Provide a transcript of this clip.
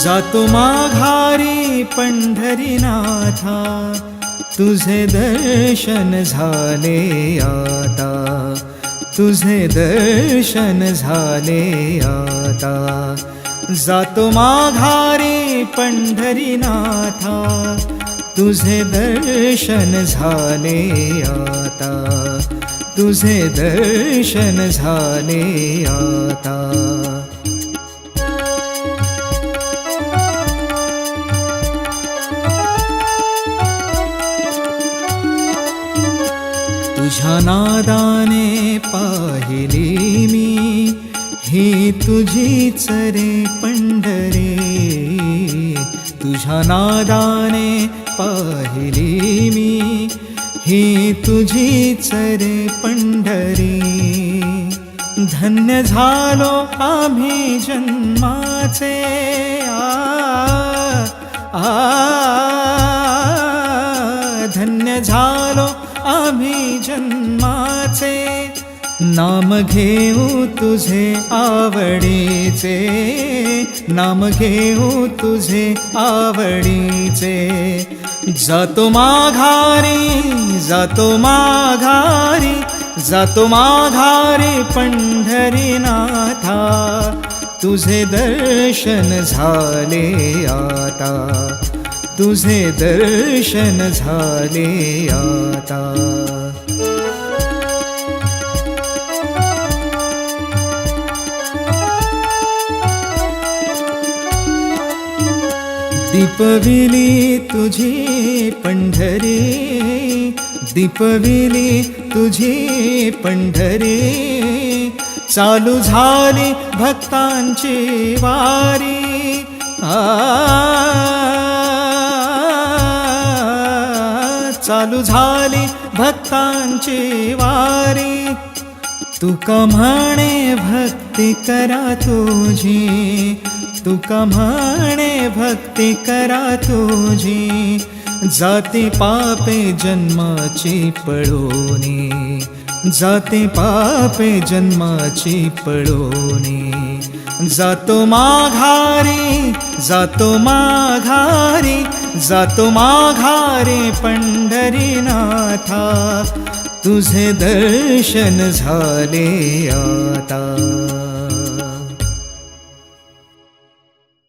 जातो माघारी पंढरीनाथा, तुझे दर्शन झाले आता, तुझे दर्शन झाले आता. जातो माघारी पंढरीनाथा, तुझे दर्शन झाले आता, तुझे दर्शन झाले आता. तुझ्या नादाने पाहिली मी ही तुझीच रे पंढरी, तुझ्या नादाने पाहिली मी ही तुझीच रे पंढरी. धन्य झालो आम्ही जन्माचे धन्य झालो आम्ही जन्माचे. नाम घेऊ तुझे आवडीचे, नाम घेऊ तुझे आवडीचे. जातो माघारी, जातो माघारी, जातो माघारी पंढरीनाथा, तुझे दर्शन झाले आता, तुझे दर्शन झाले आता. दीपविली तुझी पंढरी, दीपविली तुझी पंढरी. चालू झाली भक्तांची वारी, चालू झाली भक्तांची वारी. तुका म्हणे भक्ती करा तुझी, तुका म्हणे भक्ती करा तुझी. जाती पापे जन्माची पळोनी, जाती पापे जन्माची पळोनी. जातो माघारी, जातो माघारी, जातो माघारी पंढरीनाथा, तुझे दर्शन झाले आता.